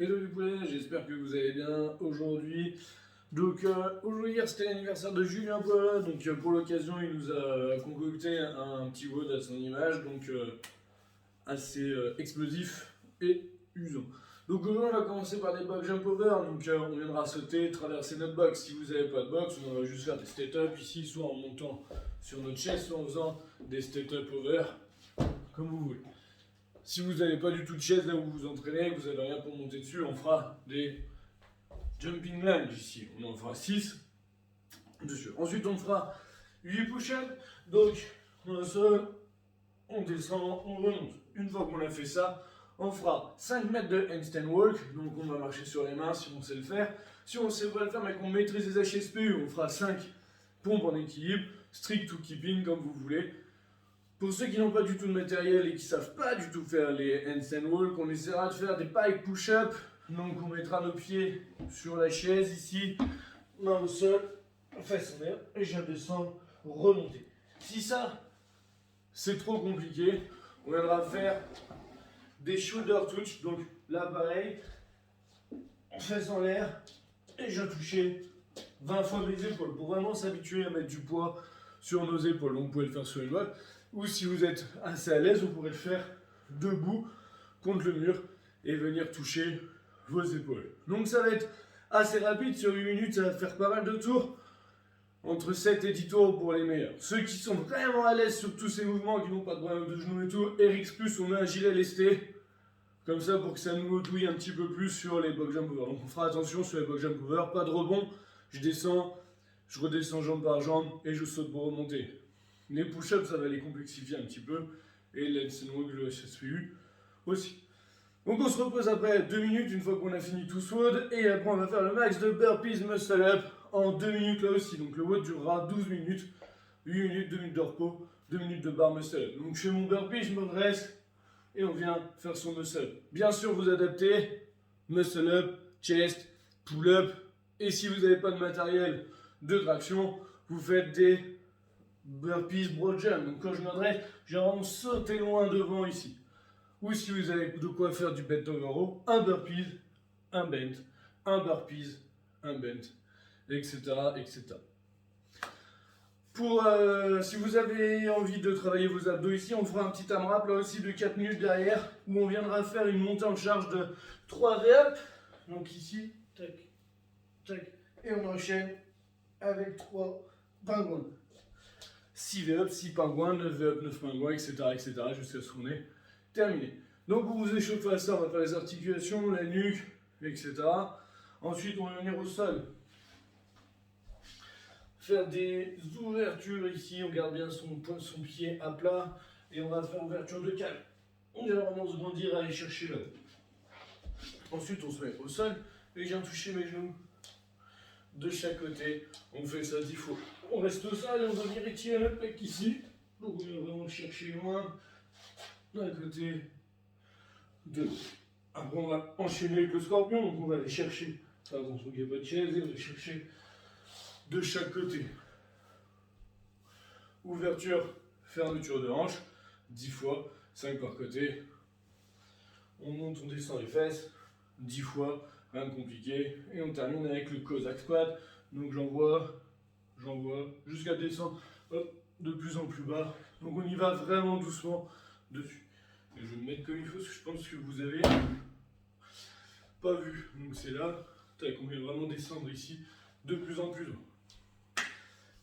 Hello les poulets, j'espère que vous allez bien aujourd'hui. Donc aujourd'hui hier c'était l'anniversaire de Julien Paul, donc pour l'occasion il nous a concocté un petit WOD à son image, donc assez explosif et usant. Donc aujourd'hui on va commencer par des box jump over, donc on viendra sauter, traverser notre box. Si vous n'avez pas de box, on va juste faire des step-up ici, soit en montant sur notre chaise, soit en faisant des step-up over, comme vous voulez. Si vous n'avez pas du tout de chaise là où vous vous entraînez, que vous n'avez rien pour monter dessus, on fera des jumping lunge ici. On en fera 6 dessus. Ensuite, on fera 8 push-ups. Donc, on a sol, on descend, on remonte. Une fois qu'on a fait ça, on fera 5 mètres de handstand walk. Donc, on va marcher sur les mains si on sait le faire. Si on ne sait pas le faire mais qu'on maîtrise les HSPU, on fera 5 pompes en équilibre, strict to keeping comme vous voulez. Pour ceux qui n'ont pas du tout de matériel et qui ne savent pas du tout faire les handstand walk, on essaiera de faire des pike push-up. Donc on mettra nos pieds sur la chaise ici, main au sol, face en l'air, et je descends, remonter. Si ça, c'est trop compliqué, on viendra faire des shoulder touch. Donc là pareil, face en l'air, et je toucher 20 fois mes épaules pour vraiment s'habituer à mettre du poids sur nos épaules. Donc vous pouvez le faire sur les doigts. Ou si vous êtes assez à l'aise, vous pourrez le faire debout contre le mur et venir toucher vos épaules. Donc ça va être assez rapide, sur 8 minutes ça va faire pas mal de tours. Entre 7 et 10 tours pour les meilleurs. Ceux qui sont vraiment à l'aise sur tous ces mouvements, qui n'ont pas de problème de genoux et tout, RX+, on met un gilet lesté. Comme ça pour que ça nous touille un petit peu plus sur les box jump over. Donc on fera attention sur les box jump over, pas de rebond. Je descends, je redescends jambe par jambe et je saute pour remonter. Les push-ups, ça va les complexifier un petit peu. Et l'handstand walk, le SSPU aussi. Donc on se repose après 2 minutes une fois qu'on a fini tout ce WOD. Et après on va faire le max de burpees muscle up en 2 minutes là aussi. Donc le WOD durera 12 minutes. 8 minutes, 2 minutes de repos, 2 minutes de bar muscle up. Donc je fais mon burpee, je me redresse et on vient faire son muscle up. Bien sûr vous adaptez, muscle up, chest, pull up. Et si vous n'avez pas de matériel de traction, vous faites des burpees broad jump. Donc quand je m'adresse, j'ai vraiment sauté loin devant ici. Ou si vous avez de quoi faire du bent over row, un burpees, un bent, un burpees, un bent, etc. etc. Pour, si vous avez envie de travailler vos abdos ici, on fera un petit AMRAP là aussi de 4 minutes derrière, où on viendra faire une montée en charge de 3 V-up. Donc ici, tac, tac, et on enchaîne avec 3 pingouins. 6 V-up, 6 pingouins, 9 V-up, 9 pingouins, etc. etc. jusqu'à ce qu'on ait terminé. Donc vous vous échauffez à ça, on va faire les articulations, la nuque, etc. Ensuite on va venir au sol. Faire des ouvertures ici, on garde bien son pied à plat. Et on va faire ouverture de calme. On vient vraiment se grandir, aller chercher le. Ensuite on se met au sol et je viens toucher mes genoux de chaque côté. On fait ça 10 fois. On reste au sol et on va venir étirer le pec ici. Donc on vient vraiment chercher loin d'un côté de l'autre. Après on va enchaîner avec le scorpion, donc on va aller chercher, faire attention qu'il n'y ait pas de chaise, et on va chercher de chaque côté. Ouverture, fermeture de hanche, 10 fois, 5 par côté. On monte, on descend les fesses, 10 fois, rien de compliqué. Et on termine avec le Cossack squat. Donc j'envoie, jusqu'à descendre hop, de plus en plus bas. Donc on y va vraiment doucement dessus. Et je vais me mettre comme il faut parce que je pense que vous avez pas vu. Donc c'est là, tac, on vient vraiment descendre ici de plus en plus haut.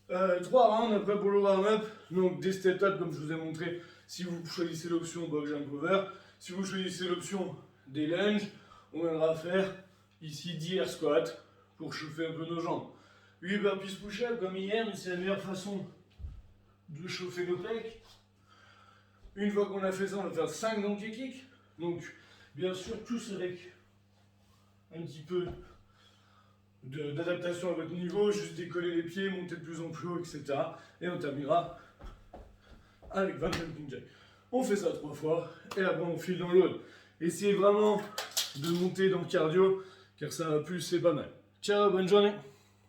3 rounds après pour le warm-up. Donc des step-up comme je vous ai montré si vous choisissez l'option box jump over. Si vous choisissez l'option des lunges, on viendra faire ici 10 air squats pour chauffer un peu nos jambes. 8 burpees push-up comme hier, mais c'est la meilleure façon de chauffer nos pecs. Une fois qu'on a fait ça, on va faire 5 donkey kicks. Donc, bien sûr, tous avec un petit peu d'adaptation à votre niveau, juste décoller les pieds, monter de plus en plus haut, etc. Et on terminera avec 20 jumping jacks. On fait ça 3 fois, et après on file dans l'autre. Essayez vraiment de monter dans le cardio, car ça va plus, c'est pas mal. Ciao, bonne journée!